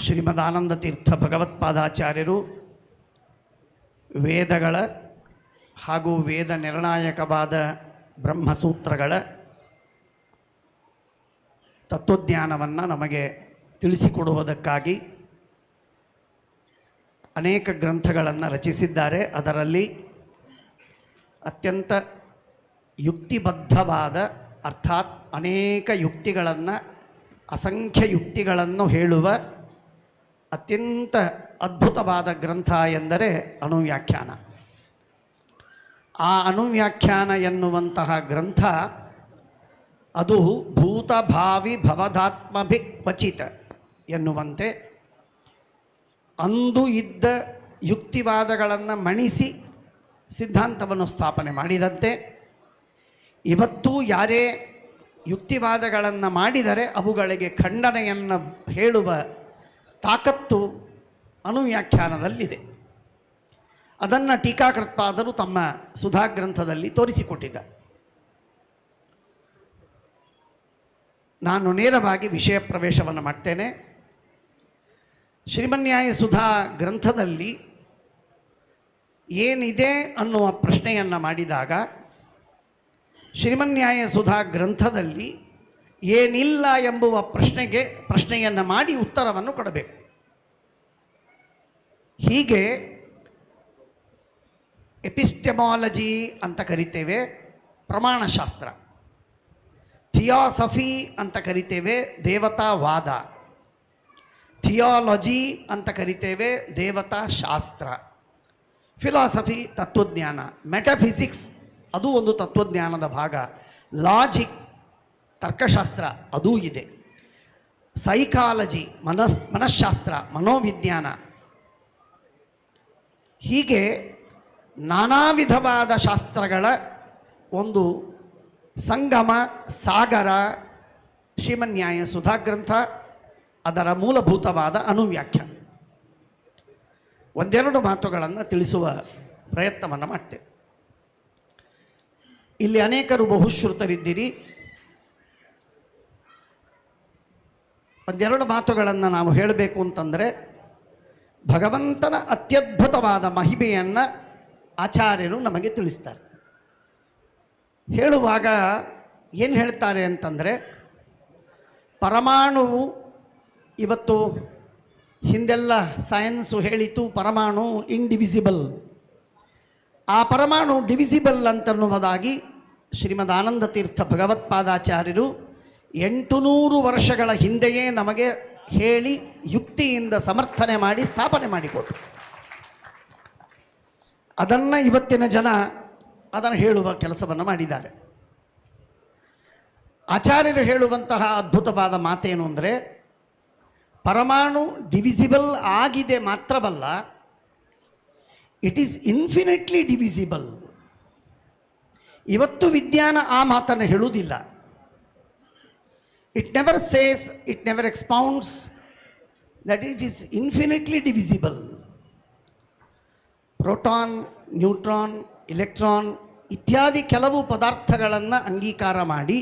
ಶ್ರೀಮದಾನಂದ ತೀರ್ಥ ಭಗವತ್ಪಾದಾಚಾರ್ಯರು ವೇದಗಳ ಹಾಗೂ ವೇದ ನಿರ್ಣಾಯಕವಾದ ಬ್ರಹ್ಮಸೂತ್ರಗಳ ತತ್ವಜ್ಞಾನವನ್ನು ನಮಗೆ ತಿಳಿಸಿಕೊಡುವುದಕ್ಕಾಗಿ ಅನೇಕ ಗ್ರಂಥಗಳನ್ನು ರಚಿಸಿದ್ದಾರೆ. ಅದರಲ್ಲಿ ಅತ್ಯಂತ ಯುಕ್ತಿಬದ್ಧವಾದ ಅರ್ಥಾತ್ ಅನೇಕ ಯುಕ್ತಿಗಳನ್ನು ಅಸಂಖ್ಯ ಯುಕ್ತಿಗಳನ್ನು ಹೇಳುವ ಅತ್ಯಂತ ಅದ್ಭುತವಾದ ಗ್ರಂಥ ಎಂದರೆ ಅನುವ್ಯಾಖ್ಯಾನ. ಆ ಅನುವ್ಯಾಖ್ಯಾನ ಎನ್ನುವಂತಹ ಗ್ರಂಥ ಅದು ಭೂತ ಭಾವಿ ಭವದಾತ್ಮಭಿ ಕ್ವಚಿತ ಎನ್ನುವಂತೆ ಅಂದು ಇದ್ದ ಯುಕ್ತಿವಾದಗಳನ್ನು ಮಣಿಸಿ ಸಿದ್ಧಾಂತವನ್ನು ಸ್ಥಾಪನೆ ಮಾಡಿದಂತೆ ಇವತ್ತು ಯಾರೇ ಯುಕ್ತಿವಾದಗಳನ್ನು ಮಾಡಿದರೆ ಅವುಗಳಿಗೆ ಖಂಡನೆಯನ್ನು ಹೇಳುವ ತಾಕತ್ತು ಅನುವ್ಯಾಖ್ಯಾನದಲ್ಲಿದೆ. ಅದನ್ನು ಟೀಕಾಕೃತ್ಪಾದರು ತಮ್ಮ ಸುಧಾ ಗ್ರಂಥದಲ್ಲಿ ತೋರಿಸಿಕೊಟ್ಟಿದ್ದಾರೆ. ನಾನು ನೇರವಾಗಿ ವಿಷಯ ಪ್ರವೇಶವನ್ನು ಮಾಡ್ತೇನೆ. ಶ್ರೀಮನ್ಯಾಯ ಸುಧಾ ಗ್ರಂಥದಲ್ಲಿ ಏನಿದೆ ಅನ್ನುವ ಪ್ರಶ್ನೆಯನ್ನು ಮಾಡಿದಾಗ ಶ್ರೀಮನ್ಯಾಯ ಸುಧಾ ಗ್ರಂಥದಲ್ಲಿ ಏನಿಲ್ಲ ಎಂಬುವ ಪ್ರಶ್ನೆಯನ್ನು ಮಾಡಿ ಉತ್ತರವನ್ನು ಕೊಡಬೇಕು. ಹೀಗೆ ಎಪಿಸ್ಟೆಮಾಲಜಿ ಅಂತ ಕರಿತೇವೆ, ಪ್ರಮಾಣಶಾಸ್ತ್ರ. ಥಿಯಾಸಫಿ ಅಂತ ಕರಿತೇವೆ, ದೇವತಾವಾದ. ಥಿಯಾಲಜಿ ಅಂತ ಕರಿತೇವೆ, ದೇವತಾ ಶಾಸ್ತ್ರ. ಫಿಲಾಸಫಿ ತತ್ವಜ್ಞಾನ. ಮೆಟಫಿಸಿಕ್ಸ್ ಅದು ಒಂದು ತತ್ವಜ್ಞಾನದ ಭಾಗ. ಲಾಜಿಕ್ ತರ್ಕಶಾಸ್ತ್ರ ಅದೂ ಇದೆ. ಸೈಕಾಲಜಿ ಮನಃಶಾಸ್ತ್ರ, ಮನೋವಿಜ್ಞಾನ. ಹೀಗೆ ನಾನಾ ವಿಧವಾದ ಶಾಸ್ತ್ರಗಳ ಒಂದು ಸಂಗಮ ಸಾಗರ ಶ್ರೀಮನ್ಯಾಯ ಸುಧಾ ಗ್ರಂಥ. ಅದರ ಮೂಲಭೂತವಾದ ಅನುವ್ಯಾಖ್ಯಾನ. ಒಂದೆರಡು ಮಾತುಗಳನ್ನು ತಿಳಿಸುವ ಪ್ರಯತ್ನವನ್ನು ಮಾಡ್ತೇವೆ. ಇಲ್ಲಿ ಅನೇಕರು ಬಹುಶ್ರುತರಿದ್ದೀರಿ. ಒಂದೆರಡು ಮಾತುಗಳನ್ನು ನಾವು ಹೇಳಬೇಕು ಅಂತಂದರೆ, ಭಗವಂತನ ಅತ್ಯದ್ಭುತವಾದ ಮಹಿಮೆಯನ್ನು ಆಚಾರ್ಯರು ನಮಗೆ ತಿಳಿಸ್ತಾರೆ. ಹೇಳುವಾಗ ಏನು ಹೇಳ್ತಾರೆ ಅಂತಂದರೆ, ಪರಮಾಣುವು ಇವತ್ತು ಹಿಂದೆಲ್ಲ ಸೈನ್ಸು ಹೇಳಿತು ಪರಮಾಣು ಇಂಡಿವಿಸಿಬಲ್. ಆ ಪರಮಾಣು ಡಿವಿಸಿಬಲ್ ಅಂತನ್ನುವುದಾಗಿ ಶ್ರೀಮದ್ ಆನಂದ ತೀರ್ಥ ಭಗವತ್ಪಾದಾಚಾರ್ಯರು 800 ವರ್ಷಗಳ ಹಿಂದೆಯೇ ನಮಗೆ ಹೇಳಿ ಯುಕ್ತಿಯಿಂದ ಸಮರ್ಥನೆ ಮಾಡಿ ಸ್ಥಾಪನೆ ಮಾಡಿಕೊಟ್ರು. ಅದನ್ನು ಇವತ್ತಿನ ಜನ ಅದನ್ನು ಹೇಳುವ ಕೆಲಸವನ್ನು ಮಾಡಿದ್ದಾರೆ. ಆಚಾರ್ಯರು ಹೇಳುವಂತಹ ಅದ್ಭುತವಾದ ಮಾತೇನು ಅಂದರೆ, ಪರಮಾಣು ಡಿವಿಸಿಬಲ್ ಆಗಿದೆ ಮಾತ್ರವಲ್ಲ, ಇಟ್ ಈಸ್ ಇನ್ಫಿನಿಟ್ಲಿ ಡಿವಿಸಿಬಲ್. ಇವತ್ತು ವಿಜ್ಞಾನ ಆ ಮಾತನ್ನು ಹೇಳುವುದಿಲ್ಲ. It never says, it never expounds that it is infinitely divisible. Proton, neutron, electron ಇತ್ಯಾದಿ ಕೆಲವು ಪದಾರ್ಥಗಳನ್ನು ಅಂಗೀಕಾರ ಮಾಡಿ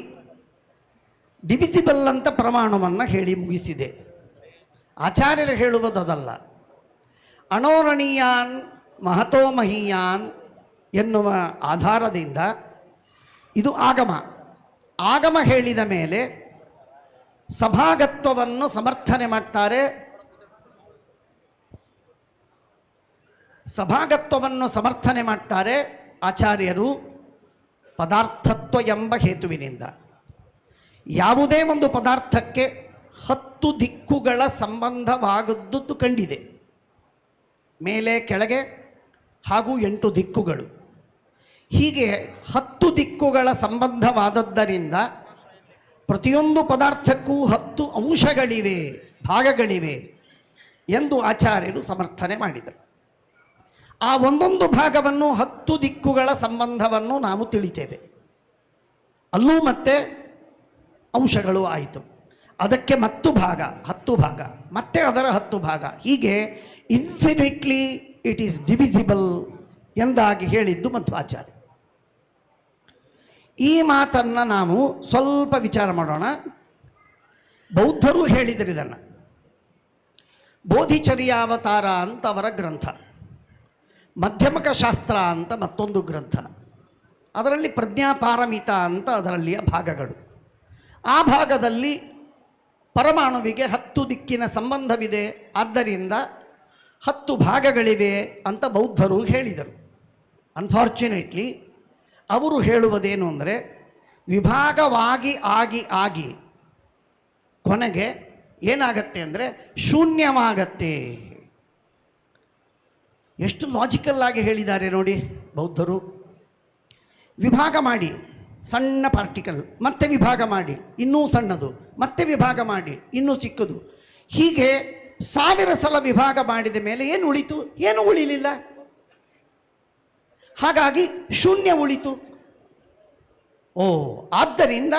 ಡಿವಿಸಿಬಲ್ ಅಂತ ಪರಮಾಣುವನ್ನು ಹೇಳಿ ಮುಗಿಸಿದೆ. ಆಚಾರ್ಯರು ಹೇಳುವುದಲ್ಲ. ಅಣೋರಣೀಯಾನ್ ಮಹತೋ ಮಹೀಯಾನ್ ಎನ್ನುವ ಆಧಾರದಿಂದ ಇದು ಆಗಮ. ಆಗಮ ಹೇಳಿದ ಮೇಲೆ ಸಭಾಗತ್ವವನ್ನು ಸಮರ್ಥನೆ ಮಾಡ್ತಾರೆ. ಸಭಾಗತ್ವವನ್ನು ಸಮರ್ಥನೆ ಮಾಡ್ತಾರೆ ಆಚಾರ್ಯರು ಪದಾರ್ಥತ್ವ ಎಂಬ ಹೇತುವಿನಿಂದ. ಯಾವುದೇ ಒಂದು ಪದಾರ್ಥಕ್ಕೆ 10 ದಿಕ್ಕುಗಳ ಸಂಬಂಧವಾಗುವುದು ಕಂಡಿದೆ. ಮೇಲೆ ಕೆಳಗೆ ಹಾಗೂ 8 ದಿಕ್ಕುಗಳು. ಹೀಗೆ 10 ದಿಕ್ಕುಗಳ ಸಂಬಂಧವಾದದ್ದರಿಂದ ಪ್ರತಿಯೊಂದು ಪದಾರ್ಥಕ್ಕೂ 10 ಅಂಶಗಳಿವೆ, ಭಾಗಗಳಿವೆ ಎಂದು ಆಚಾರ್ಯರು ಸಮರ್ಥನೆ ಮಾಡಿದರು. ಆ ಒಂದೊಂದು ಭಾಗವನ್ನು 10 ದಿಕ್ಕುಗಳ ಸಂಬಂಧವನ್ನು ನಾವು ತಿಳಿತೇವೆ. ಅಲ್ಲೂ ಮತ್ತೆ ಅಂಶಗಳು ಆಯಿತು. ಅದಕ್ಕೆ 10 ಭಾಗ, ಮತ್ತೆ ಅದರ 10 ಭಾಗ. ಹೀಗೆ ಇನ್ಫಿನಿಟ್ಲಿ ಇಟ್ ಈಸ್ ಡಿವಿಸಿಬಲ್ ಎಂದಾಗಿ ಹೇಳಿದ್ದು ಮಧ್ವಾಚಾರ್ಯ. ಈ ಮಾತನ್ನು ನಾವು ಸ್ವಲ್ಪ ವಿಚಾರ ಮಾಡೋಣ. ಬೌದ್ಧರು ಹೇಳಿದರು ಇದನ್ನು. ಬೋಧಿಚರ್ಯಾವತಾರ ಅಂತ ಅವರ ಗ್ರಂಥ, ಮಧ್ಯಮಕ ಶಾಸ್ತ್ರ ಅಂತ ಮತ್ತೊಂದು ಗ್ರಂಥ, ಅದರಲ್ಲಿ ಪ್ರಜ್ಞಾಪಾರಮಿತ ಅಂತ ಅದರಲ್ಲಿಯ ಭಾಗಗಳು. ಆ ಭಾಗದಲ್ಲಿ ಪರಮಾಣುವಿಗೆ 10 ದಿಕ್ಕಿನ ಸಂಬಂಧವಿದೆ, ಆದ್ದರಿಂದ 10 ಭಾಗಗಳಿವೆ ಅಂತ ಬೌದ್ಧರು ಹೇಳಿದರು. ಅನ್ಫಾರ್ಚುನೇಟ್ಲಿ ಅವರು ಹೇಳುವುದೇನು ಅಂದರೆ, ವಿಭಾಗವಾಗಿ ಆಗಿ ಕೊನೆಗೆ ಏನಾಗತ್ತೆ ಅಂದರೆ ಶೂನ್ಯವಾಗತ್ತೆ. ಎಷ್ಟು ಲಾಜಿಕಲ್ ಆಗಿ ಹೇಳಿದ್ದಾರೆ ನೋಡಿ ಬೌದ್ಧರು. ವಿಭಾಗ ಮಾಡಿ, ಸಣ್ಣ ಪಾರ್ಟಿಕಲ್, ಮತ್ತೆ ವಿಭಾಗ ಮಾಡಿ ಇನ್ನೂ ಸಣ್ಣದು, ಮತ್ತೆ ವಿಭಾಗ ಮಾಡಿ ಇನ್ನೂ ಚಿಕ್ಕದು, ಹೀಗೆ 1000 ಸಲ ವಿಭಾಗ ಮಾಡಿದ ಮೇಲೆ ಏನು ಉಳಿತು? ಏನು ಉಳಿಲಿಲ್ಲ. ಹಾಗಾಗಿ ಶೂನ್ಯ ಉಳಿತು. ಆದ್ದರಿಂದ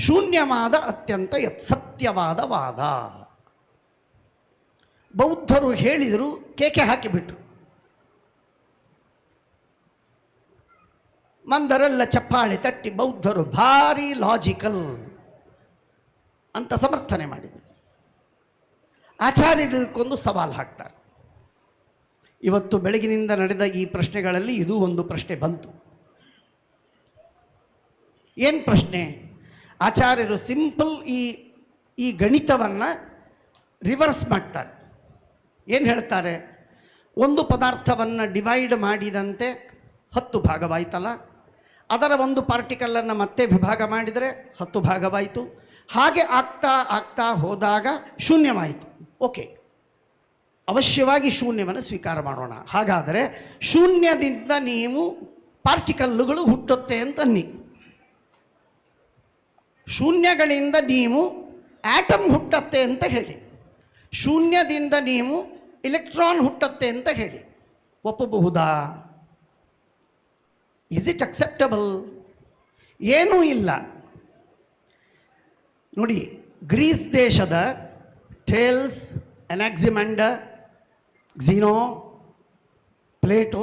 ಶೂನ್ಯವಾದ ಅತ್ಯಂತ ಸತ್ಯವಾದ ವಾದ. ಬೌದ್ಧರು ಹೇಳಿದರು, ಕೇಕೆ ಹಾಕಿಬಿಟ್ರು. ಮಂದರೆಲ್ಲ ಚಪ್ಪಾಳೆ ತಟ್ಟಿ ಬೌದ್ಧರು ಭಾರಿ ಲಾಜಿಕಲ್ ಅಂತ ಸಮರ್ಥನೆ ಮಾಡಿದರು. ಆಚಾರ್ಯರಿಗೊಂದು ಸವಾಲು ಹಾಕ್ತಾರೆ. ಇವತ್ತು ಬೆಳಗಿನಿಂದ ನಡೆದ ಈ ಪ್ರಶ್ನೆಗಳಲ್ಲಿ ಇದು ಒಂದು ಪ್ರಶ್ನೆ ಬಂತು. ಏನು ಪ್ರಶ್ನೆ? ಆಚಾರ್ಯರು ಸಿಂಪಲ್ ಈ ಗಣಿತವನ್ನು ರಿವರ್ಸ್ ಮಾಡ್ತಾರೆ. ಏನು ಹೇಳ್ತಾರೆ? ಒಂದು ಪದಾರ್ಥವನ್ನು ಡಿವೈಡ್ ಮಾಡಿದಂತೆ 10 ಭಾಗವಾಯ್ತಲ್ಲ, ಅದರ ಒಂದು ಪಾರ್ಟಿಕಲನ್ನು ಮತ್ತೆ ವಿಭಾಗ ಮಾಡಿದರೆ 10 ಭಾಗವಾಯಿತು. ಹಾಗೆ ಆಗ್ತಾ ಹೋದಾಗ ಶೂನ್ಯವಾಯಿತು. ಓಕೆ, ಅವಶ್ಯವಾಗಿ ಶೂನ್ಯವನ್ನು ಸ್ವೀಕಾರ ಮಾಡೋಣ. ಹಾಗಾದರೆ ಶೂನ್ಯದಿಂದ ನೀವು ಪಾರ್ಟಿಕಲ್ಲುಗಳು ಹುಟ್ಟುತ್ತೆ ಅಂತನ್ನಿ, ಶೂನ್ಯಗಳಿಂದ ನೀವು ಆಟಮ್ ಹುಟ್ಟತ್ತೆ ಅಂತ ಹೇಳಿ, ಶೂನ್ಯದಿಂದ ನೀವು ಇಲೆಕ್ಟ್ರಾನ್ ಹುಟ್ಟತ್ತೆ ಅಂತ ಹೇಳಿ, ಒಪ್ಪಬಹುದಾ? Is it acceptable? ಏನೂ ಇಲ್ಲ. ನೋಡಿ, ಗ್ರೀಸ್ ದೇಶದ Thales, Anaximander, Zeno, Plato,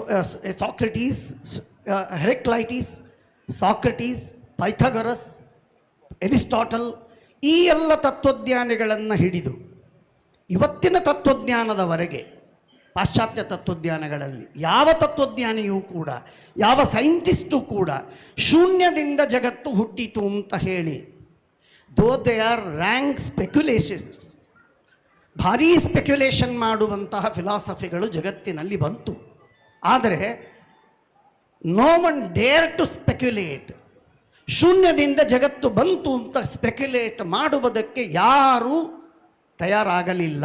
Socrates, Heraclitus, Socrates, Pythagoras, Aristotle, ಈ ಎಲ್ಲ ತತ್ವಜ್ಞಾನಿಗಳನ್ನು ಹಿಡಿದು ಇವತ್ತಿನ ತತ್ವಜ್ಞಾನದವರೆಗೆ ಪಾಶ್ಚಾತ್ಯ ತತ್ವಜ್ಞಾನಗಳಲ್ಲಿ ಯಾವ ತತ್ವಜ್ಞಾನಿಯೂ ಕೂಡ, ಯಾವ ಸೈಂಟಿಸ್ಟು ಕೂಡ ಶೂನ್ಯದಿಂದ ಜಗತ್ತು ಹುಟ್ಟಿತು ಅಂತ ಹೇಳಿ, though they are rank speculations, ಭಾರೀ ಸ್ಪೆಕ್ಯುಲೇಷನ್ ಮಾಡುವಂತಹ ಫಿಲಾಸಫಿಗಳು ಜಗತ್ತಿನಲ್ಲಿ ಬಂತು. ಆದರೆ no one dare to speculate, ಶೂನ್ಯದಿಂದ ಜಗತ್ತು ಬಂತು ಅಂತ ಸ್ಪೆಕ್ಯುಲೇಟ್ ಮಾಡುವುದಕ್ಕೆ ಯಾರೂ ತಯಾರಾಗಲಿಲ್ಲ.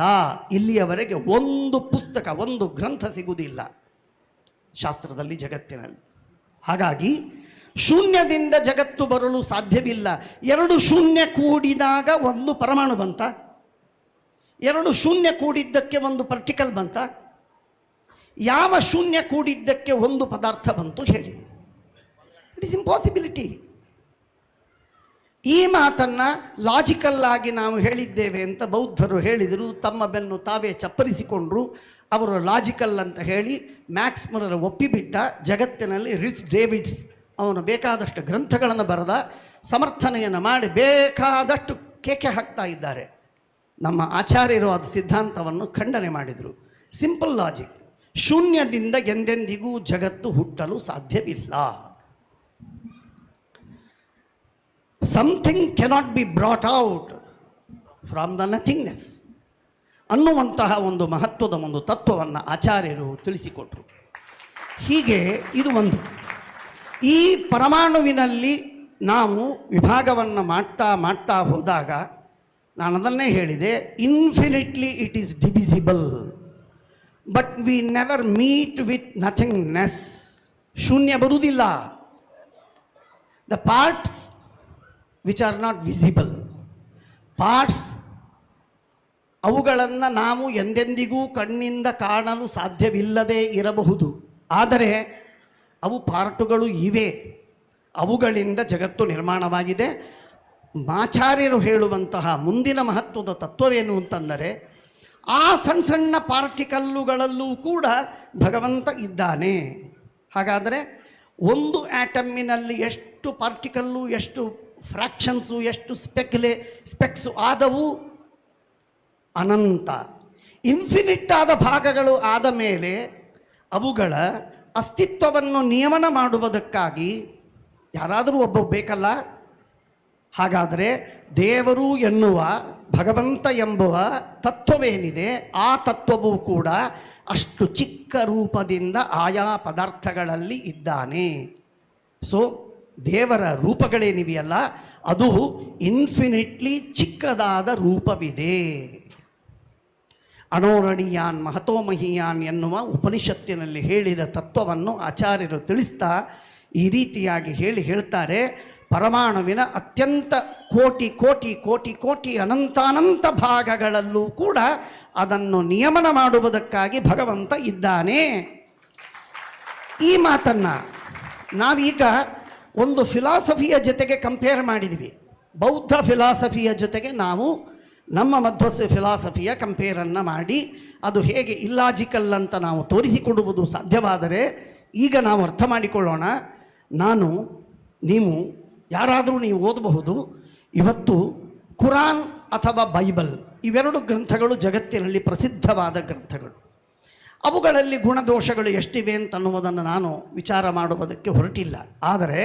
ಇಲ್ಲಿಯವರೆಗೆ ಒಂದು ಪುಸ್ತಕ, ಒಂದು ಗ್ರಂಥ ಸಿಗುವುದಿಲ್ಲ ಶಾಸ್ತ್ರದಲ್ಲಿ, ಜಗತ್ತಿನಲ್ಲಿ. ಹಾಗಾಗಿ ಶೂನ್ಯದಿಂದ ಜಗತ್ತು ಬರಲು ಸಾಧ್ಯವಿಲ್ಲ. 2 ಶೂನ್ಯ ಕೂಡಿದಾಗ ಒಂದು ಪರಮಾಣು ಬಂತ? 2 ಶೂನ್ಯ ಕೂಡಿದ್ದಕ್ಕೆ ಒಂದು ಪಾರ್ಟಿಕಲ್ ಬಂತ? ಯಾವ ಶೂನ್ಯ ಕೂಡಿದ್ದಕ್ಕೆ ಒಂದು ಪದಾರ್ಥ ಬಂತು ಹೇಳಿ? It is impossibility. ಈ ಮಾತನ್ನು ಲಾಜಿಕಲ್ ಆಗಿ ನಾವು ಹೇಳಿದ್ದೇವೆ ಅಂತ ಬೌದ್ಧರು ಹೇಳಿದರು. ತಮ್ಮ ಬೆನ್ನು ತಾವೇ ಚಪ್ಪರಿಸಿಕೊಂಡ್ರು. ಅವರು ಲಾಜಿಕಲ್ ಅಂತ ಹೇಳಿ ಮ್ಯಾಕ್ಸ್ ಮುಲ್ಲರ್ ಒಪ್ಪಿಬಿಟ್ಟ. ಜಗತ್ತಿನಲ್ಲಿ ರಿಚ್ ಡೇವಿಡ್ಸ್ ಅವನು ಬೇಕಾದಷ್ಟು ಗ್ರಂಥಗಳನ್ನು ಬರೆದ, ಸಮರ್ಥನೆಯನ್ನು ಮಾಡಿ ಬೇಕಾದಷ್ಟು ಕೇಕೆ ಹಾಕ್ತಾ ಇದ್ದಾರೆ. ನಮ್ಮ ಆಚಾರ್ಯರು ಅದು ಸಿದ್ಧಾಂತವನ್ನು ಖಂಡನೆ ಮಾಡಿದರು. ಸಿಂಪಲ್ ಲಾಜಿಕ್, ಶೂನ್ಯದಿಂದ ಎಂದೆಂದಿಗೂ ಜಗತ್ತು ಹುಟ್ಟಲು ಸಾಧ್ಯವಿಲ್ಲ. Something cannot be brought out from the nothingness ಅನ್ನುವಂತಹ ಒಂದು ಮಹತ್ವದ ಒಂದು ತತ್ವವನ್ನು ಆಚಾರ್ಯರು ತಿಳಿಸಿಕೊಟ್ರು. ಹೀಗೆ ಇದು ಒಂದು. ಈ ಪರಮಾಣುವಿನಲ್ಲಿ ನಾವು ವಿಭಾಗವನ್ನು ಮಾಡ್ತಾ ಹೋದಾಗ ನಾನು ಅದನ್ನೇ ಹೇಳಿದೆ, infinitely it is divisible, but we never meet with nothingness. ಶೂನ್ಯ ಬರುವುದಿಲ್ಲ. The parts which are not visible, parts ಅವುಗಳನ್ನು ನಾವು ಎಂದೆಂದಿಗೂ ಕಣ್ಣಿಂದ ಕಾಣಲು ಸಾಧ್ಯವಿಲ್ಲದೇ ಇರಬಹುದು. ಆದರೆ ಅವು ಪಾರ್ಟುಗಳು ಇವೆ, ಅವುಗಳಿಂದ ಜಗತ್ತು ನಿರ್ಮಾಣವಾಗಿದೆ. ಆಚಾರ್ಯರು ಹೇಳುವಂತಹ ಮುಂದಿನ ಮಹತ್ವದ ತತ್ವವೇನು ಅಂತಂದರೆ, ಆ ಸಣ್ಣ ಸಣ್ಣ ಪಾರ್ಟಿಕಲ್ಲುಗಳಲ್ಲೂ ಕೂಡ ಭಗವಂತ ಇದ್ದಾನೆ. ಹಾಗಾದರೆ ಒಂದು ಆಟಮ್ಮಿನಲ್ಲಿ ಎಷ್ಟು ಪಾರ್ಟಿಕಲ್ಲು, ಎಷ್ಟು ಫ್ರ್ಯಾಕ್ಷನ್ಸು, ಎಷ್ಟು ಸ್ಪೆಕ್ಸು ಆದವು? ಅನಂತ. ಇನ್ಫಿನಿಟ್ ಆದ ಭಾಗಗಳು ಆದ ಮೇಲೆ ಅವುಗಳ ಅಸ್ತಿತ್ವವನ್ನು ನಿಯಮನ ಮಾಡುವುದಕ್ಕಾಗಿ ಯಾರಾದರೂ ಒಬ್ಬ ಬೇಕಲ್ಲ. ಹಾಗಾದರೆ ದೇವರು ಎನ್ನುವ ಭಗವಂತ ಎಂಬುವ ತತ್ವವೇನಿದೆ ಆ ತತ್ವವೂ ಕೂಡ ಅಷ್ಟು ಚಿಕ್ಕ ರೂಪದಿಂದ ಆಯಾ ಪದಾರ್ಥಗಳಲ್ಲಿ ಇದ್ದಾನೆ. ಸೊ ದೇವರ ರೂಪಗಳೇನಿವೆಯಲ್ಲ ಅದು ಇನ್ಫಿನಿಟ್ಲಿ ಚಿಕ್ಕದಾದ ರೂಪವಿದೆ. ಅಣೋರಣೀಯಾನ್ ಮಹತೋಮಹೀಯಾನ್ ಎನ್ನುವ ಉಪನಿಷತ್ತಿನಲ್ಲಿ ಹೇಳಿದ ತತ್ವವನ್ನು ಆಚಾರ್ಯರು ತಿಳಿಸ್ತಾ ಈ ರೀತಿಯಾಗಿ ಹೇಳ್ತಾರೆ, ಪರಮಾಣುವಿನ ಅತ್ಯಂತ ಕೋಟಿ ಕೋಟಿ ಕೋಟಿ ಕೋಟಿ ಅನಂತಾನಂತ ಭಾಗಗಳಲ್ಲೂ ಕೂಡ ಅದನ್ನು ನಿಯಮನ ಮಾಡುವುದಕ್ಕಾಗಿ ಭಗವಂತ ಇದ್ದಾನೆ. ಈ ಮಾತನ್ನು ನಾವೀಗ ಒಂದು ಫಿಲಾಸಫಿಯ ಜೊತೆಗೆ ಕಂಪೇರ್ ಮಾಡಿದ್ವಿ. ಬೌದ್ಧ ಫಿಲಾಸಫಿಯ ಜೊತೆಗೆ ನಾವು ನಮ್ಮ ಮಧ್ವಸ್ಯ ಫಿಲಾಸಫಿಯ ಕಂಪೇರನ್ನು ಮಾಡಿ ಅದು ಹೇಗೆ ಇಲ್ಲಾಜಿಕಲ್ ಅಂತ ನಾವು ತೋರಿಸಿಕೊಡುವುದು ಸಾಧ್ಯವಾದರೆ ಈಗ ನಾವು ಅರ್ಥ ಮಾಡಿಕೊಳ್ಳೋಣ. ನೀವು ಯಾರಾದರೂ ನೀವು ಓದಬಹುದು. ಇವತ್ತು ಕುರಾನ್ ಅಥವಾ ಬೈಬಲ್ ಇವೆರಡು ಗ್ರಂಥಗಳು ಜಗತ್ತಿನಲ್ಲಿ ಪ್ರಸಿದ್ಧವಾದ ಗ್ರಂಥಗಳು. ಅವುಗಳಲ್ಲಿ ಗುಣದೋಷಗಳು ಎಷ್ಟಿವೆ ಅಂತನ್ನುವುದನ್ನು ನಾನು ವಿಚಾರ ಮಾಡುವುದಕ್ಕೆ ಹೊರಟಿಲ್ಲ. ಆದರೆ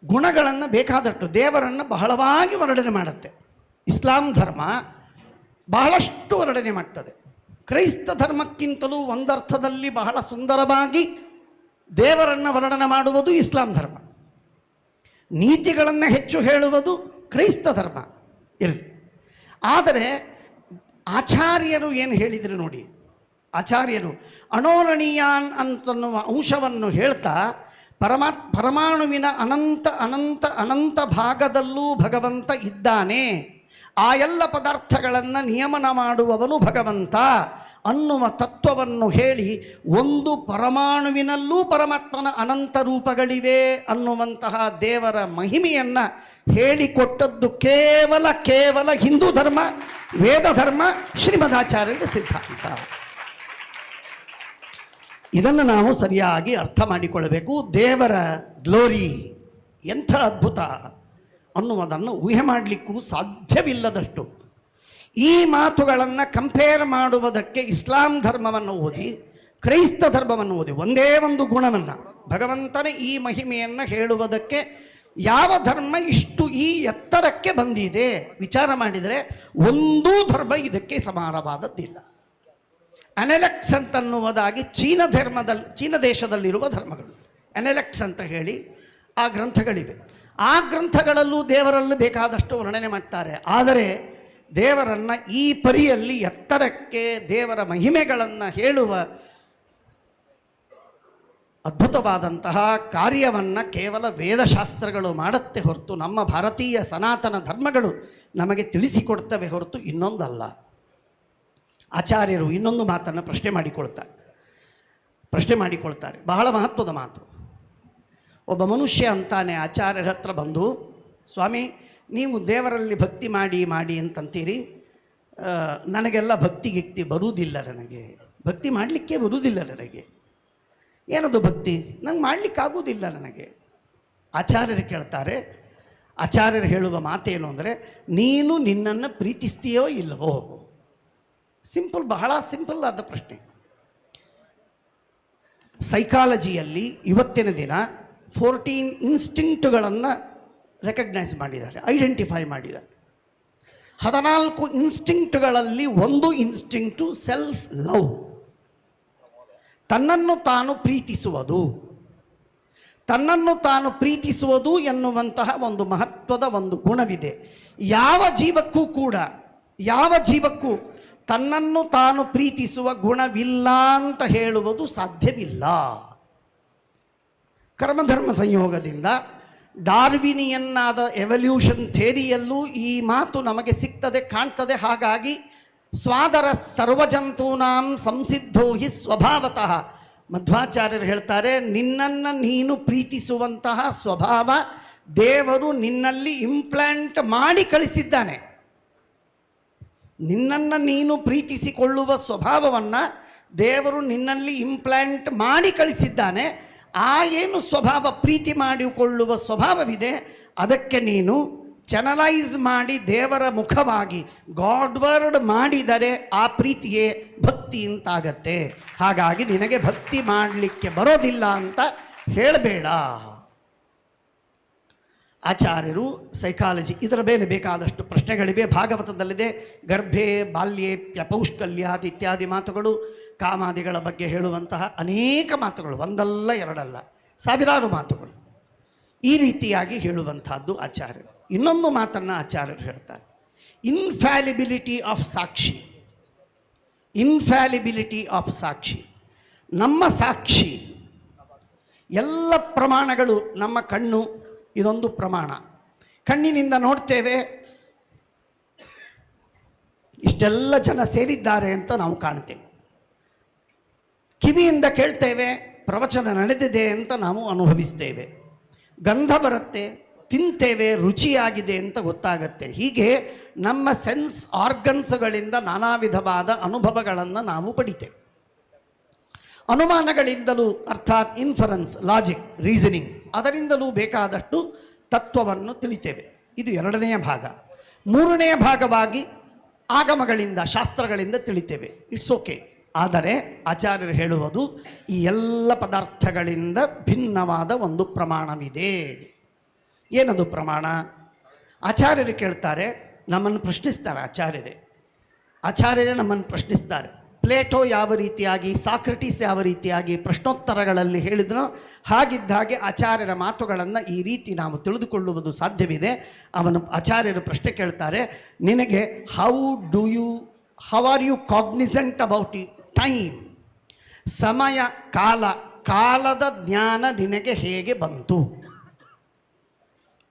ಗುಣಗಳನ್ನು ಬೇಕಾದಷ್ಟು ದೇವರನ್ನು ಬಹಳವಾಗಿ ವರ್ಣನೆ ಮಾಡುತ್ತೆ. ಇಸ್ಲಾಂ ಧರ್ಮ ಬಹಳಷ್ಟು ವರ್ಣನೆ ಮಾಡ್ತದೆ. ಕ್ರೈಸ್ತ ಧರ್ಮಕ್ಕಿಂತಲೂ ಒಂದರ್ಥದಲ್ಲಿ ಬಹಳ ಸುಂದರವಾಗಿ ದೇವರನ್ನು ವರ್ಣನೆ ಮಾಡುವುದು ಇಸ್ಲಾಂ ಧರ್ಮ. ನೀತಿಗಳನ್ನು ಹೆಚ್ಚು ಹೇಳುವುದು ಕ್ರೈಸ್ತ ಧರ್ಮ ಇರಲಿ. ಆದರೆ ಆಚಾರ್ಯರು ಏನು ಹೇಳಿದರು ನೋಡಿ, ಆಚಾರ್ಯರು ಅಣೋರಣೀಯಾನ್ ಅಂತನ್ನುವ ಅಂಶವನ್ನು ಹೇಳ್ತಾ ಪರಮಾಣುವಿನ ಅನಂತ ಅನಂತ ಅನಂತ ಭಾಗದಲ್ಲೂ ಭಗವಂತ ಇದ್ದಾನೆ, ಆ ಎಲ್ಲ ಪದಾರ್ಥಗಳನ್ನು ನಿಯಮನ ಮಾಡುವವನು ಭಗವಂತ ಅನ್ನುವ ತತ್ವವನ್ನು ಹೇಳಿ ಒಂದು ಪರಮಾಣುವಿನಲ್ಲೂ ಪರಮಾತ್ಮನ ಅನಂತ ರೂಪಗಳಿವೆ ಅನ್ನುವಂತಹ ದೇವರ ಮಹಿಮೆಯನ್ನು ಹೇಳಿಕೊಟ್ಟದ್ದು ಕೇವಲ ಹಿಂದೂ ಧರ್ಮ, ವೇದ ಧರ್ಮ, ಶ್ರೀಮದಾಚಾರ್ಯರ ಸಿದ್ಧಾಂತ. ಇದನ್ನು ನಾವು ಸರಿಯಾಗಿ ಅರ್ಥ ಮಾಡಿಕೊಳ್ಳಬೇಕು. ದೇವರ ಗ್ಲೋರಿ ಎಂಥ ಅದ್ಭುತ ಅನ್ನುವುದನ್ನು ಊಹೆ ಮಾಡಲಿಕ್ಕೂ ಸಾಧ್ಯವಿಲ್ಲದಷ್ಟು. ಈ ಮಾತುಗಳನ್ನು ಕಂಪೇರ್ ಮಾಡುವುದಕ್ಕೆ ಇಸ್ಲಾಂ ಧರ್ಮವನ್ನು ಓದಿ, ಕ್ರೈಸ್ತ ಧರ್ಮವನ್ನು ಓದಿ, ಒಂದೇ ಒಂದು ಗುಣವನ್ನು ಭಗವಂತನ ಈ ಮಹಿಮೆಯನ್ನು ಹೇಳುವುದಕ್ಕೆ ಯಾವ ಧರ್ಮ ಇಷ್ಟು ಈ ಎತ್ತರಕ್ಕೆ ಬಂದಿದೆ ವಿಚಾರ ಮಾಡಿದರೆ ಒಂದೂ ಧರ್ಮ ಇದಕ್ಕೆ ಸಮಾನವಾದದ್ದಿಲ್ಲ. ಅನೆಲೆಕ್ಟ್ಸ್ ಅಂತನ್ನುವುದಾಗಿ ಚೀನ ದೇಶದಲ್ಲಿರುವ ಧರ್ಮಗಳು, ಅನೆಲೆಕ್ಟ್ಸ್ ಅಂತ ಹೇಳಿ ಆ ಗ್ರಂಥಗಳಿವೆ. ಆ ಗ್ರಂಥಗಳಲ್ಲೂ ದೇವರಲ್ಲೂ ಬೇಕಾದಷ್ಟು ವರ್ಣನೆ ಮಾಡ್ತಾರೆ. ಆದರೆ ದೇವರನ್ನು ಈ ಪರಿಯಲ್ಲಿ ಎತ್ತರಕ್ಕೆ ದೇವರ ಮಹಿಮೆಗಳನ್ನು ಹೇಳುವ ಅದ್ಭುತವಾದಂತಹ ಕಾರ್ಯವನ್ನು ಕೇವಲ ವೇದಶಾಸ್ತ್ರಗಳು ಮಾಡುತ್ತೆ ಹೊರತು ನಮ್ಮ ಭಾರತೀಯ ಸನಾತನ ಧರ್ಮಗಳು ನಮಗೆ ತಿಳಿಸಿಕೊಡ್ತವೆ ಹೊರತು ಇನ್ನೊಂದಲ್ಲ. ಆಚಾರ್ಯರು ಇನ್ನೊಂದು ಮಾತನ್ನು ಪ್ರಶ್ನೆ ಮಾಡಿಕೊಳ್ತಾರೆ, ಬಹಳ ಮಹತ್ವದ ಮಾತು. ಒಬ್ಬ ಮನುಷ್ಯ ಅಂತಾನೆ ಆಚಾರ್ಯರ ಹತ್ರ ಬಂದು, ಸ್ವಾಮಿ ನೀವು ದೇವರಲ್ಲಿ ಭಕ್ತಿ ಮಾಡಿ ಅಂತಂತೀರಿ, ನನಗೆಲ್ಲ ಭಕ್ತಿ ಬರುವುದಿಲ್ಲ, ನನಗೆ ಭಕ್ತಿ ಮಾಡಲಿಕ್ಕೆ ಬರುವುದಿಲ್ಲ, ನನಗೆ ಏನದು ಭಕ್ತಿ ನಂಗೆ ಮಾಡಲಿಕ್ಕಾಗುವುದಿಲ್ಲ ನನಗೆ. ಆಚಾರ್ಯರು ಕೇಳ್ತಾರೆ, ಆಚಾರ್ಯರು ಹೇಳುವ ಮಾತೇನು ಅಂದರೆ, ನೀನು ನಿನ್ನನ್ನು ಪ್ರೀತಿಸ್ತೀಯೋ ಇಲ್ಲವೋ? ಸಿಂಪಲ್, ಬಹಳ ಸಿಂಪಲ್ ಆದ ಪ್ರಶ್ನೆ. ಸೈಕಾಲಜಿಯಲ್ಲಿ ಇವತ್ತಿನ ದಿನ 14 ಇನ್ಸ್ಟಿಂಕ್ಟ್ಗಳನ್ನು ರೆಕಗ್ನೈಸ್ ಮಾಡಿದ್ದಾರೆ, ಐಡೆಂಟಿಫೈ ಮಾಡಿದ್ದಾರೆ. 14 ಇನ್ಸ್ಟಿಂಕ್ಟ್ಗಳಲ್ಲಿ ಒಂದು ಇನ್ಸ್ಟಿಂಕ್ಟು ಸೆಲ್ಫ್ ಲವ್, ತನ್ನನ್ನು ತಾನು ಪ್ರೀತಿಸುವುದು ಎನ್ನುವಂತಹ ಒಂದು ಮಹತ್ವದ ಒಂದು ಗುಣವಿದೆ. ಯಾವ ಜೀವಕ್ಕೂ ತನ್ನನ್ನು ತಾನು ಪ್ರೀತಿಸುವ ಗುಣವಿಲ್ಲ ಅಂತ ಹೇಳುವುದು ಸಾಧ್ಯವಿಲ್ಲ. ಕರ್ಮಧರ್ಮ ಸಂಯೋಗದಿಂದ ಡಾರ್ವಿನಿಯನ್ನಾದ ಎವಲ್ಯೂಷನ್ ಥೇರಿಯಲ್ಲೂ ಈ ಮಾತು ನಮಗೆ ಸಿಗ್ತದೆ, ಕಾಣ್ತದೆ. ಹಾಗಾಗಿ ಸ್ವಾದರ ಸರ್ವಜಂತೂನಾಂ ಸಂಸಿದ್ಧೋ ಹಿ ಸ್ವಭಾವತಃ, ಮಧ್ವಾಚಾರ್ಯರು ಹೇಳ್ತಾರೆ, ನಿನ್ನನ್ನು ನೀನು ಪ್ರೀತಿಸುವಂತಹ ಸ್ವಭಾವ ದೇವರು ನಿನ್ನಲ್ಲಿ ಇಂಪ್ಲಾಂಟ್ ಮಾಡಿ ಕಳಿಸಿದ್ದಾನೆ. ನಿನ್ನನ್ನು ನೀನು ಪ್ರೀತಿಸಿಕೊಳ್ಳುವ ಸ್ವಭಾವವನ್ನು ದೇವರು ನಿನ್ನಲ್ಲಿ ಇಂಪ್ಲಾಂಟ್ ಮಾಡಿ ಕಳಿಸಿದ್ದಾನೆ. ಆ ಏನು ಸ್ವಭಾವ, ಪ್ರೀತಿ ಮಾಡಿಕೊಳ್ಳುವ ಸ್ವಭಾವವಿದೆ, ಅದಕ್ಕೆ ನೀನು ಚಾನಲೈಸ್ ಮಾಡಿ ದೇವರ ಮುಖವಾಗಿ ಗಾಡ್ವರ್ಡ್ ಮಾಡಿದರೆ ಆ ಪ್ರೀತಿಯೇ ಭಕ್ತಿ ಅಂತಾಗತ್ತೆ. ಹಾಗಾಗಿ ನಿನಗೆ ಭಕ್ತಿ ಮಾಡಲಿಕ್ಕೆ ಬರೋದಿಲ್ಲ ಅಂತ ಹೇಳಬೇಡ. ಆಚಾರ್ಯರು ಸೈಕಾಲಜಿ ಇದರ ಮೇಲೆ ಬೇಕಾದಷ್ಟು ಪ್ರಶ್ನೆಗಳಿವೆ. ಭಾಗವತದಲ್ಲಿದೆ. ಗರ್ಭೆ ಬಾಲ್ಯೆ ಪ್ಯಪೌಷ್ಕಲ್ಯಾದಿ ಇತ್ಯಾದಿ ಮಾತುಗಳು, ಕಾಮಾದಿಗಳ ಬಗ್ಗೆ ಹೇಳುವಂತಹ ಅನೇಕ ಮಾತುಗಳು, ಒಂದಲ್ಲ ಎರಡಲ್ಲ, ಸಾವಿರಾರು ಮಾತುಗಳು ಈ ರೀತಿಯಾಗಿ ಹೇಳುವಂತಹದ್ದು ಆಚಾರ್ಯರು. ಇನ್ನೊಂದು ಮಾತನ್ನು ಆಚಾರ್ಯರು ಹೇಳ್ತಾರೆ, ಇನ್ಫ್ಯಾಲಿಬಿಲಿಟಿ ಆಫ್ ಸಾಕ್ಷಿ. ಇನ್ಫ್ಯಾಲಿಬಿಲಿಟಿ ಆಫ್ ಸಾಕ್ಷಿ, ನಮ್ಮ ಸಾಕ್ಷಿ ಎಲ್ಲ ಪ್ರಮಾಣಗಳು, ನಮ್ಮ ಕಣ್ಣು ಇದೊಂದು ಪ್ರಮಾಣ. ಕಣ್ಣಿನಿಂದ ನೋಡ್ತೇವೆ, ಇಷ್ಟೆಲ್ಲ ಜನ ಸೇರಿದ್ದಾರೆ ಅಂತ ನಾವು ಕಾಣ್ತೇವೆ. ಕಿವಿಯಿಂದ ಕೇಳ್ತೇವೆ, ಪ್ರವಚನ ನಡೆದಿದೆ ಅಂತ ನಾವು ಅನುಭವಿಸ್ತೇವೆ. ಗಂಧ ಬರುತ್ತೆ, ತಿಂತೇವೆ, ರುಚಿಯಾಗಿದೆ ಅಂತ ಗೊತ್ತಾಗತ್ತೆ. ಹೀಗೆ ನಮ್ಮ ಸೆನ್ಸ್ ಆರ್ಗನ್ಸ್ಗಳಿಂದ ನಾನಾ ವಿಧವಾದ ಅನುಭವಗಳನ್ನು ನಾವು ಪಡಿತೇವೆ. ಅನುಮಾನಗಳಿಂದಲೂ, ಅರ್ಥಾತ್ ಇನ್ಫರೆನ್ಸ್, ಲಾಜಿಕ್, ರೀಸನಿಂಗ್, ಅದರಿಂದಲೂ ಬೇಕಾದಷ್ಟು ತತ್ವವನ್ನು ತಿಳಿತೇವೆ. ಇದು ಎರಡನೆಯ ಭಾಗ. ಮೂರನೆಯ ಭಾಗವಾಗಿ ಆಗಮಗಳಿಂದ, ಶಾಸ್ತ್ರಗಳಿಂದ ತಿಳಿತೇವೆ. It's okay. ಆದರೆ ಆಚಾರ್ಯರು ಹೇಳುವುದು ಈ ಎಲ್ಲ ಪದಾರ್ಥಗಳಿಂದ ಭಿನ್ನವಾದ ಒಂದು ಪ್ರಮಾಣವಿದೆ. ಏನದು ಪ್ರಮಾಣ? ಆಚಾರ್ಯರು ಕೇಳ್ತಾರೆ, ನಮ್ಮನ್ನು ಪ್ರಶ್ನಿಸ್ತಾರೆ. ಆಚಾರ್ಯರೇ ನಮ್ಮನ್ನು ಪ್ರಶ್ನಿಸ್ತಾರೆ. ಪ್ಲೇಟೋ ಯಾವ ರೀತಿಯಾಗಿ, ಸಾಕ್ರಟೀಸ್ ಯಾವ ರೀತಿಯಾಗಿ ಪ್ರಶ್ನೋತ್ತರಗಳಲ್ಲಿ ಹೇಳಿದನೋ ಹಾಗಿದ್ದ ಹಾಗೆ ಆಚಾರ್ಯರ ಮಾತುಗಳನ್ನು ಈ ರೀತಿ ನಾವು ತಿಳಿದುಕೊಳ್ಳುವುದು ಸಾಧ್ಯವಿದೆ. ಆಚಾರ್ಯರು ಪ್ರಶ್ನೆ ಕೇಳ್ತಾರೆ, ನಿನಗೆ how are you cognizant about time? ಸಮಯ, ಕಾಲದ ಜ್ಞಾನ ನಿನಗೆ ಹೇಗೆ ಬಂತು?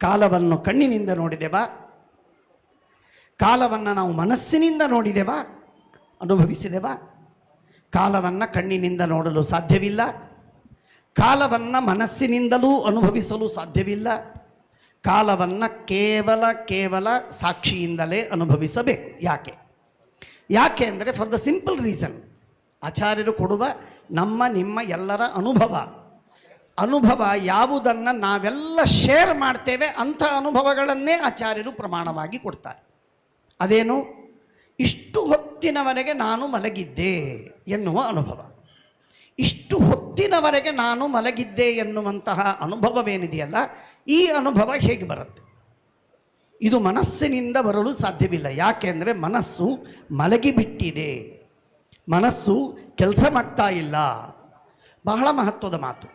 ಕಾಲವನ್ನು ಕಣ್ಣಿನಿಂದ ನೋಡಿದೆವಾ? ಕಾಲವನ್ನು ನಾವು ಮನಸ್ಸಿನಿಂದ ನೋಡಿದೆವಾ, ಅನುಭವಿಸಿದೆವಾ? ಕಾಲವನ್ನು ಕಣ್ಣಿನಿಂದ ನೋಡಲು ಸಾಧ್ಯವಿಲ್ಲ, ಕಾಲವನ್ನು ಮನಸ್ಸಿನಿಂದಲೂ ಅನುಭವಿಸಲು ಸಾಧ್ಯವಿಲ್ಲ. ಕಾಲವನ್ನು ಕೇವಲ ಸಾಕ್ಷಿಯಿಂದಲೇ ಅನುಭವಿಸಬೇಕು. ಯಾಕೆ ಅಂದರೆ ಫಾರ್ ದ ಸಿಂಪಲ್ ರೀಸನ್, ಆಚಾರ್ಯರು ಕೊಡುವ ನಿಮ್ಮ ಎಲ್ಲರ ಅನುಭವ ಯಾವುದನ್ನು ನಾವೆಲ್ಲ ಶೇರ್ ಮಾಡ್ತೇವೆ ಅಂಥ ಅನುಭವಗಳನ್ನೇ ಆಚಾರ್ಯರು ಪ್ರಮಾಣವಾಗಿ ಕೊಡ್ತಾರೆ. ಅದೇನು? ಇಷ್ಟು ಹೊತ್ತಿನವರೆಗೆ ನಾನು ಮಲಗಿದ್ದೆ ಎನ್ನುವ ಅನುಭವ. ಇಷ್ಟು ಹೊತ್ತಿನವರೆಗೆ ನಾನು ಮಲಗಿದ್ದೆ ಎನ್ನುವಂತಹ ಅನುಭವವೇನಿದೆಯಲ್ಲ, ಈ ಅನುಭವ ಹೇಗೆ ಬರುತ್ತೆ? ಇದು ಮನಸ್ಸಿನಿಂದ ಬರಲು ಸಾಧ್ಯವಿಲ್ಲ. ಯಾಕೆಂದರೆ ಮನಸ್ಸು ಮಲಗಿಬಿಟ್ಟಿದೆ, ಮನಸ್ಸು ಕೆಲಸ ಮಾಡ್ತಾ ಇಲ್ಲ. ಬಹಳ ಮಹತ್ವದ ಮಾತು.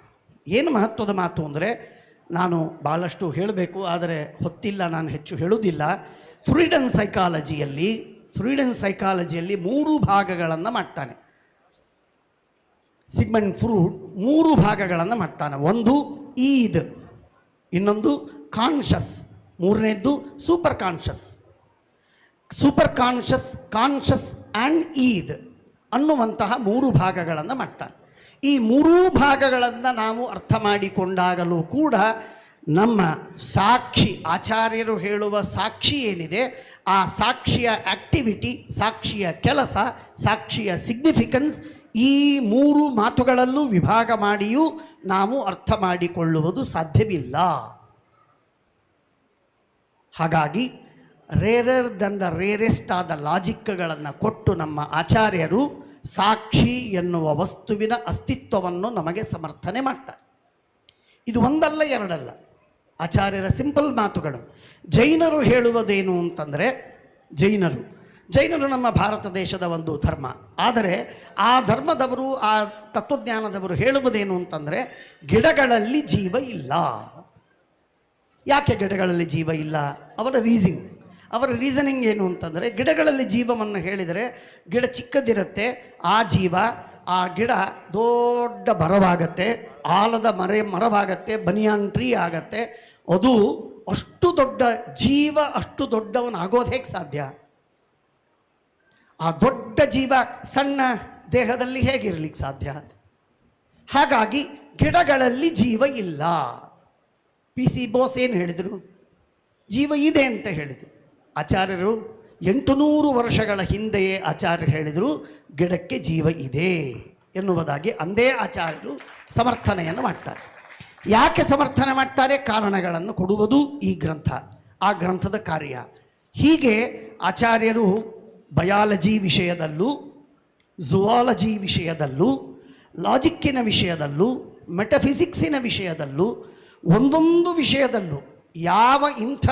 ಏನು ಮಹತ್ವದ ಮಾತು ಅಂದರೆ, ನಾನು ಭಾಳಷ್ಟು ಹೇಳಬೇಕು, ಆದರೆ ಹೊತ್ತಿಲ್ಲ, ನಾನು ಹೆಚ್ಚು ಹೇಳುವುದಿಲ್ಲ. ಫ್ರೂಯ್ಡ್ ಅಂಡ್ ಸೈಕಾಲಜಿಯಲ್ಲಿ 3 ಭಾಗಗಳನ್ನು ಮಾಡ್ತಾನೆ ಸಿಗ್ಮಂಡ್ ಫ್ರೂಯ್ಡ್. 3 ಭಾಗಗಳನ್ನು ಮಾಡ್ತಾನೆ. ಒಂದು ಈದ್, ಇನ್ನೊಂದು Conscious, ಮೂರನೇದ್ದು super Conscious and Eid ಅನ್ನುವಂತಹ 3 ಭಾಗಗಳನ್ನು ಮಾಡ್ತಾನೆ. ಈ 3 ಭಾಗಗಳನ್ನು ನಾವು ಅರ್ಥ ಮಾಡಿಕೊಂಡಾಗಲೂ ಕೂಡ ನಮ್ಮ ಸಾಕ್ಷಿ, ಆಚಾರ್ಯರು ಹೇಳುವ ಸಾಕ್ಷಿ ಏನಿದೆ, ಆ ಸಾಕ್ಷಿಯ ಆ್ಯಕ್ಟಿವಿಟಿ, ಸಾಕ್ಷಿಯ ಕೆಲಸ, ಸಾಕ್ಷಿಯ ಸಿಗ್ನಿಫಿಕೆನ್ಸ್, ಈ 3 ಮಾತುಗಳಲ್ಲೂ ವಿಭಾಗ ಮಾಡಿಯೂ ನಾವು ಅರ್ಥ ಮಾಡಿಕೊಳ್ಳುವುದು ಸಾಧ್ಯವಿಲ್ಲ. ಹಾಗಾಗಿ ರೇರರ್ ದನ್ ದ ರೇರೆಸ್ಟ್ ಆದ ಲಾಜಿಕ್ಗಳನ್ನು ಕೊಟ್ಟು ನಮ್ಮ ಆಚಾರ್ಯರು ಸಾಕ್ಷಿ ಎನ್ನುವ ವಸ್ತುವಿನ ಅಸ್ತಿತ್ವವನ್ನು ನಮಗೆ ಸಮರ್ಥನೆ ಮಾಡ್ತಾರೆ. ಇದು ಒಂದಲ್ಲ ಎರಡಲ್ಲ, ಆಚಾರ್ಯರ ಸಿಂಪಲ್ ಮಾತುಗಳು. ಜೈನರು ಹೇಳುವುದೇನು ಅಂತಂದರೆ, ಜೈನರು ನಮ್ಮ ಭಾರತ ದೇಶದ ಒಂದು ಧರ್ಮ. ಆದರೆ ಆ ಧರ್ಮದವರು, ಆ ತತ್ವಜ್ಞಾನದವರು ಹೇಳುವುದೇನು ಅಂತಂದರೆ, ಗಿಡಗಳಲ್ಲಿ ಜೀವ ಇಲ್ಲ. ಯಾಕೆ ಗಿಡಗಳಲ್ಲಿ ಜೀವ ಇಲ್ಲ? ಅವರ ರೀಸನಿಂಗ್ ಏನು ಅಂತಂದರೆ, ಗಿಡಗಳಲ್ಲಿ ಜೀವವನ್ನು ಹೇಳಿದರೆ ಗಿಡ ಚಿಕ್ಕದಿರುತ್ತೆ, ಆ ಗಿಡ ದೊಡ್ಡ ಮರವಾಗತ್ತೆ, ಆಲದ ಮರವಾಗತ್ತೆ, ಬನಿಯಾನ್ ಟ್ರೀ ಆಗತ್ತೆ. ಅದು ಅಷ್ಟು ದೊಡ್ಡ ಜೀವ, ಅಷ್ಟು ದೊಡ್ಡವನಾಗೋದು ಹೇಗೆ ಸಾಧ್ಯ? ಆ ದೊಡ್ಡ ಜೀವ ಸಣ್ಣ ದೇಹದಲ್ಲಿ ಹೇಗಿರಲಿಕ್ಕೆ ಸಾಧ್ಯ? ಹಾಗಾಗಿ ಗಿಡಗಳಲ್ಲಿ ಜೀವ ಇಲ್ಲ. PC ಬೋಸ್ ಏನು ಹೇಳಿದರು? ಜೀವ ಇದೆ ಅಂತ ಹೇಳಿದರು. ಆಚಾರ್ಯರು 800 ವರ್ಷಗಳ ಹಿಂದೆಯೇ ಆಚಾರ್ಯರು ಹೇಳಿದರು ಗಿಡಕ್ಕೆ ಜೀವ ಇದೆ ಎನ್ನುವುದಾಗಿ. ಅಂದೇ ಆಚಾರ್ಯರು ಸಮರ್ಥನೆಯನ್ನು ಮಾಡ್ತಾರೆ. ಯಾಕೆ ಸಮರ್ಥನೆ ಮಾಡ್ತಾರೆ? ಕಾರಣಗಳನ್ನು ಕೊಡುವುದು ಈ ಗ್ರಂಥ. ಆ ಗ್ರಂಥದ ಕಾರ್ಯ. ಹೀಗೆ ಆಚಾರ್ಯರು ಬಯಾಲಜಿ ವಿಷಯದಲ್ಲೂ, ಝುವಾಲಜಿ ವಿಷಯದಲ್ಲೂ, ಲಾಜಿಕ್ಕಿನ ವಿಷಯದಲ್ಲೂ, ಮೆಟಫಿಸಿಕ್ಸಿನ ವಿಷಯದಲ್ಲೂ, ಒಂದೊಂದು ವಿಷಯದಲ್ಲೂ ಯಾವ ಇಂಥ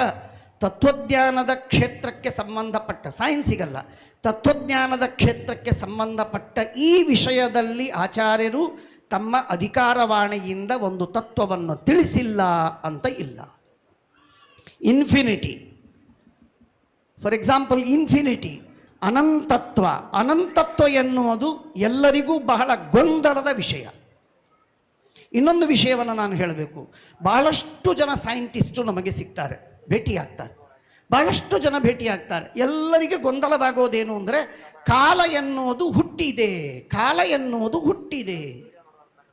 ತತ್ವಜ್ಞಾನದ ಕ್ಷೇತ್ರಕ್ಕೆ ಸಂಬಂಧಪಟ್ಟ, ಸೈನ್ಸಿಗಲ್ಲ, ತತ್ವಜ್ಞಾನದ ಕ್ಷೇತ್ರಕ್ಕೆ ಸಂಬಂಧಪಟ್ಟ ಈ ವಿಷಯದಲ್ಲಿ ಆಚಾರ್ಯರು ತಮ್ಮ ಅಧಿಕಾರವಾಣಿಯಿಂದ ಒಂದು ತತ್ವವನ್ನು ತಿಳಿಸಿಲ್ಲ ಅಂತ ಇಲ್ಲ. ಇನ್ಫಿನಿಟಿ, ಫಾರ್ ಎಕ್ಸಾಂಪಲ್ ಇನ್ಫಿನಿಟಿ, ಅನಂತತ್ವ. ಅನಂತತ್ವ ಎನ್ನುವುದು ಎಲ್ಲರಿಗೂ ಬಹಳ ಗೊಂದಲದ ವಿಷಯ. ಇನ್ನೊಂದು ವಿಷಯವನ್ನು ನಾನು ಹೇಳಬೇಕು. ಬಹಳಷ್ಟು ಜನ ಸೈಂಟಿಸ್ಟು ನಮಗೆ ಸಿಗ್ತಾರೆ, ಭೇಟಿಯಾಗ್ತಾರೆ, ಬಹಳಷ್ಟು ಜನ ಭೇಟಿಯಾಗ್ತಾರೆ. ಎಲ್ಲರಿಗೆ ಗೊಂದಲವಾಗೋದೇನು ಅಂದರೆ, ಕಾಲ ಎನ್ನುವುದು ಹುಟ್ಟಿದೆ, ಕಾಲ ಎನ್ನುವುದು ಹುಟ್ಟಿದೆ.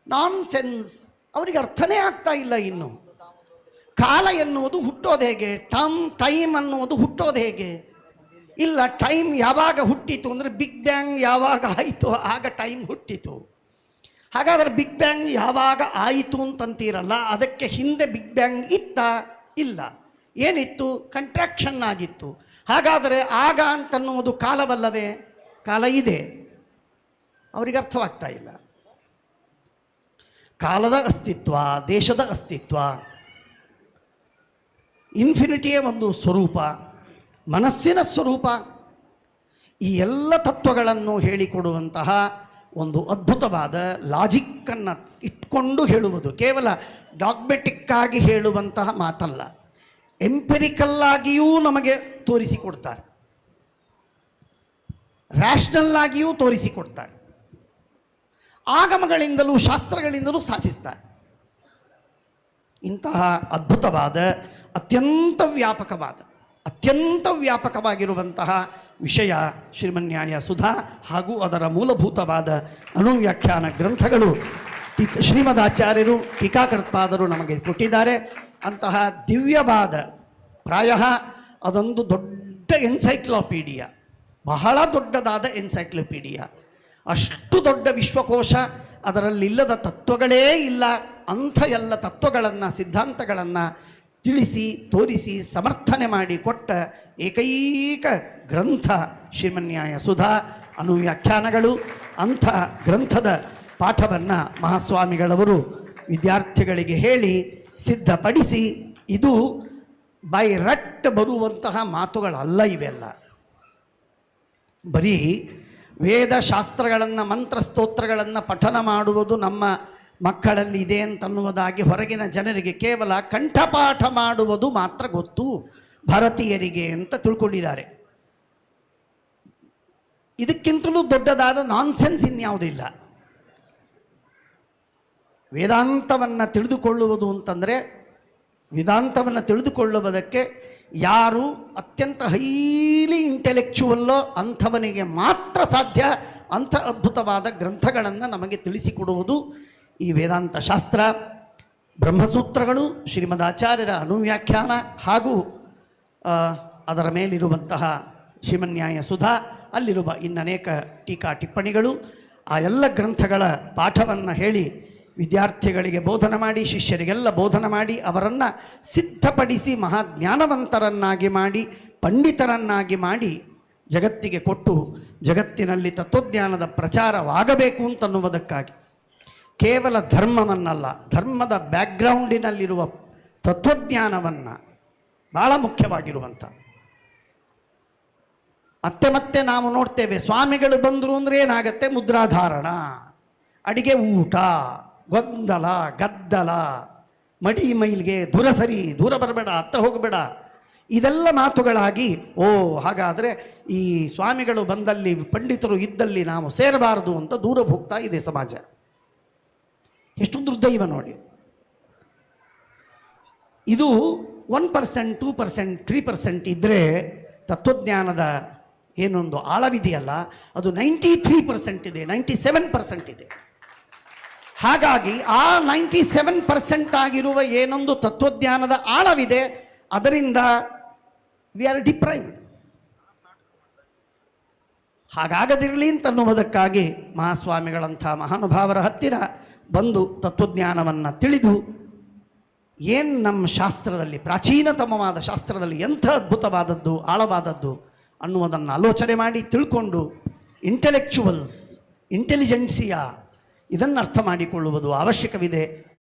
ನಾನ್ ಸೆನ್ಸ್, ಅವರಿಗೆ ಅರ್ಥನೇ ಆಗ್ತಾ ಇಲ್ಲ. ಇನ್ನು ಕಾಲ ಎನ್ನುವುದು ಹುಟ್ಟೋದು ಹೇಗೆ? ಟೈಮ್ ಅನ್ನುವುದು ಹುಟ್ಟೋದು ಹೇಗೆ? ಇಲ್ಲ, ಟೈಮ್ ಯಾವಾಗ ಹುಟ್ಟಿತು ಅಂದರೆ ಬಿಗ್ ಬ್ಯಾಂಗ್ ಯಾವಾಗ ಆಯಿತು ಆಗ ಟೈಮ್ ಹುಟ್ಟಿತು. ಹಾಗಾದರೆ ಬಿಗ್ ಬ್ಯಾಂಗ್ ಯಾವಾಗ ಆಯಿತು ಅಂತಂತೀರಲ್ಲ, ಅದಕ್ಕೆ ಹಿಂದೆ ಬಿಗ್ ಬ್ಯಾಂಗ್ ಇತ್ತ? ಇಲ್ಲ. ಏನಿತ್ತು? ಕಂಟ್ರಾಕ್ಷನ್ ಆಗಿತ್ತು. ಹಾಗಾದರೆ ಆಗ ಅಂತನ್ನುವುದು ಕಾಲವಲ್ಲವೇ? ಕಾಲ ಇದೆ. ಅವರಿಗೆ ಅರ್ಥವಾಗ್ತಾ ಇಲ್ಲ. ಕಾಲದ ಅಸ್ತಿತ್ವ, ದೇಶದ ಅಸ್ತಿತ್ವ, ಇನ್ಫಿನಿಟಿಯೇ ಒಂದು ಸ್ವರೂಪ, ಮನಸ್ಸಿನ ಸ್ವರೂಪ, ಈ ಎಲ್ಲ ತತ್ವಗಳನ್ನು ಹೇಳಿಕೊಡುವಂತಹ ಒಂದು ಅದ್ಭುತವಾದ ಲಾಜಿಕ್ಕನ್ನು ಇಟ್ಕೊಂಡು ಹೇಳುವುದು. ಕೇವಲ ಡಾಗ್ಮೆಟಿಕ್ಕಾಗಿ ಹೇಳುವಂತಹ ಮಾತಲ್ಲ, ಎಂಪಿರಿಕಲ್ಲಾಗಿಯೂ ನಮಗೆ ತೋರಿಸಿಕೊಡ್ತಾರೆ, ರ್ಯಾಷನಲ್ಲಾಗಿಯೂ ತೋರಿಸಿಕೊಡ್ತಾರೆ, ಆಗಮಗಳಿಂದಲೂ ಶಾಸ್ತ್ರಗಳಿಂದಲೂ ಸಾಧಿಸ್ತಾರೆ. ಇಂತಹ ಅದ್ಭುತವಾದ ಅತ್ಯಂತ ವ್ಯಾಪಕವಾಗಿರುವಂತಹ ವಿಷಯ ಶ್ರೀಮನ್ಯಾಯ ಸುಧಾ ಹಾಗೂ ಅದರ ಮೂಲಭೂತವಾದ ಅನುವ್ಯಾಖ್ಯಾನ ಗ್ರಂಥಗಳು ಶ್ರೀಮದಾಚಾರ್ಯರು ಟೀಕಾಕೃತ್ಪಾದರು ನಮಗೆ ಕೊಟ್ಟಿದ್ದಾರೆ. ಅಂತಹ ದಿವ್ಯವಾದ, ಪ್ರಾಯ ಅದೊಂದು ದೊಡ್ಡ ಎನ್ಸೈಕ್ಲೋಪೀಡಿಯಾ, ಬಹಳ ದೊಡ್ಡದಾದ ಎನ್ಸೈಕ್ಲೋಪೀಡಿಯಾ, ಅಷ್ಟು ದೊಡ್ಡ ವಿಶ್ವಕೋಶ, ಅದರಲ್ಲಿಲ್ಲದ ತತ್ವಗಳೇ ಇಲ್ಲ. ಅಂಥ ಎಲ್ಲ ತತ್ವಗಳನ್ನು, ಸಿದ್ಧಾಂತಗಳನ್ನು ತಿಳಿಸಿ, ತೋರಿಸಿ, ಸಮರ್ಥನೆ ಮಾಡಿ ಕೊಟ್ಟ ಏಕೈಕ ಗ್ರಂಥ ಶ್ರೀಮನ್ಯಾಯ ಸುಧಾ ಅನುವ್ಯಾಖ್ಯಾನಗಳು. ಅಂಥ ಗ್ರಂಥದ ಪಾಠವನ್ನು ಮಹಾಸ್ವಾಮಿಗಳವರು ವಿದ್ಯಾರ್ಥಿಗಳಿಗೆ ಹೇಳಿ ಸಿದ್ಧಪಡಿಸಿ, ಇದು ಬೈ ರಟ್ ಬರುವಂತಹ ಮಾತುಗಳಲ್ಲ ಇವೆಲ್ಲ. ಬರೀ ವೇದಶಾಸ್ತ್ರಗಳನ್ನು, ಮಂತ್ರಸ್ತೋತ್ರಗಳನ್ನು ಪಠನ ಮಾಡುವುದು ನಮ್ಮ ಮಕ್ಕಳಲ್ಲಿ ಇದೆ ಅಂತನ್ನುವುದಾಗಿ ಹೊರಗಿನ ಜನರಿಗೆ ಕೇವಲ ಕಂಠಪಾಠ ಮಾಡುವುದು ಮಾತ್ರ ಗೊತ್ತು ಭಾರತೀಯರಿಗೆ ಅಂತ ತಿಳ್ಕೊಂಡಿದ್ದಾರೆ. ಇದಕ್ಕಿಂತಲೂ ದೊಡ್ಡದಾದ ನಾನ್ಸೆನ್ಸ್ ಇನ್ಯಾವುದಿಲ್ಲ. ವೇದಾಂತವನ್ನು ತಿಳಿದುಕೊಳ್ಳುವುದು ಅಂತಂದರೆ, ವೇದಾಂತವನ್ನು ತಿಳಿದುಕೊಳ್ಳುವುದಕ್ಕೆ ಯಾರು ಅತ್ಯಂತ ಹೈಲಿ ಇಂಟೆಲೆಕ್ಚುವಲ್ಲೋ ಅಂಥವನಿಗೆ ಮಾತ್ರ ಸಾಧ್ಯ. ಅಂಥ ಅದ್ಭುತವಾದ ಗ್ರಂಥಗಳನ್ನು ನಮಗೆ ತಿಳಿಸಿಕೊಡುವುದು ಈ ವೇದಾಂತ ಶಾಸ್ತ್ರ. ಬ್ರಹ್ಮಸೂತ್ರಗಳು, ಶ್ರೀಮದಾಚಾರ್ಯರ ಅನುವ್ಯಾಖ್ಯಾನ ಹಾಗೂ ಅದರ ಮೇಲಿರುವಂತಹ ಶ್ರೀಮನ್ಯಾಯ ಸುಧಾ, ಅಲ್ಲಿರುವ ಇನ್ನನೇಕ ಟೀಕಾ ಟಿಪ್ಪಣಿಗಳು, ಆ ಎಲ್ಲ ಗ್ರಂಥಗಳ ಪಾಠವನ್ನು ಹೇಳಿ ವಿದ್ಯಾರ್ಥಿಗಳಿಗೆ ಬೋಧನೆ ಮಾಡಿ, ಶಿಷ್ಯರಿಗೆಲ್ಲ ಬೋಧನೆ ಮಾಡಿ, ಅವರನ್ನು ಸಿದ್ಧಪಡಿಸಿ ಮಹಾಜ್ಞಾನವಂತರನ್ನಾಗಿ ಮಾಡಿ, ಪಂಡಿತರನ್ನಾಗಿ ಮಾಡಿ ಜಗತ್ತಿಗೆ ಕೊಟ್ಟು ಜಗತ್ತಿನಲ್ಲಿ ತತ್ವಜ್ಞಾನದ ಪ್ರಚಾರವಾಗಬೇಕು ಅಂತನ್ನುವುದಕ್ಕಾಗಿ ಕೇವಲ ಧರ್ಮವನ್ನಲ್ಲ, ಧರ್ಮದ ಬ್ಯಾಕ್ಗ್ರೌಂಡಿನಲ್ಲಿರುವ ತತ್ವಜ್ಞಾನವನ್ನು, ಭಾಳ ಮುಖ್ಯವಾಗಿರುವಂಥ. ಮತ್ತೆ ನಾವು ನೋಡ್ತೇವೆ, ಸ್ವಾಮಿಗಳು ಬಂದರು ಅಂದರೆ ಏನಾಗತ್ತೆ? ಮುದ್ರಾಧಾರಣ, ಅಡಿಗೆ ಊಟ, ಗೊಂದಲ, ಗದ್ದಲ, ಮಡಿ ಮೈಲ್ಗೆ, ದೂರ ಸರಿ, ದೂರ ಬರಬೇಡ, ಹತ್ರ ಹೋಗಬೇಡ, ಇದೆಲ್ಲ ಮಾತುಗಳಾಗಿ, ಹಾಗಾದರೆ ಈ ಸ್ವಾಮಿಗಳು ಬಂದಲ್ಲಿ, ಪಂಡಿತರು ಇದ್ದಲ್ಲಿ ನಾವು ಸೇರಬಾರದು ಅಂತ ದೂರ ಹೋಗ್ತಾ ಇದೆ ಸಮಾಜ. ಎಷ್ಟು ದುರ್ದೈವ ನೋಡಿ. ಇದು 1%, 2%, 3% ಇದ್ದರೆ ತತ್ವಜ್ಞಾನದ ಏನೊಂದು ಆಳವಿದೆಯಲ್ಲ, ಅದು 93% ಇದೆ, 97% ಇದೆ. ಹಾಗಾಗಿ ಆ 97% ಆಗಿರುವ ಏನೊಂದು ತತ್ವಜ್ಞಾನದ ಆಳವಿದೆ, ಅದರಿಂದ ವಿ ಆರ್ ಡಿಪ್ರೈವ್ಡ್. ಹಾಗಾಗದಿರಲಿ ಅಂತನ್ನುವುದಕ್ಕಾಗಿ ಮಹಾಸ್ವಾಮಿಗಳಂಥ ಮಹಾನುಭಾವರ ಹತ್ತಿರ ಬಂದು ತತ್ವಜ್ಞಾನವನ್ನು ತಿಳಿದು ಏನು ನಮ್ಮ ಶಾಸ್ತ್ರದಲ್ಲಿ, ಪ್ರಾಚೀನತಮವಾದ ಶಾಸ್ತ್ರದಲ್ಲಿ ಎಂಥ ಅದ್ಭುತವಾದದ್ದು, ಆಳವಾದದ್ದು ಅನ್ನುವುದನ್ನು ಆಲೋಚನೆ ಮಾಡಿ ತಿಳ್ಕೊಂಡು ಇಂಟೆಲೆಕ್ಚುವಲ್ಸ್, ಇಂಟೆಲಿಜೆನ್ಸಿಯಾ ಇದನ್ನು ಅರ್ಥ ಮಾಡಿಕೊಳ್ಳುವುದು ಅವಶ್ಯಕವಿದೆ.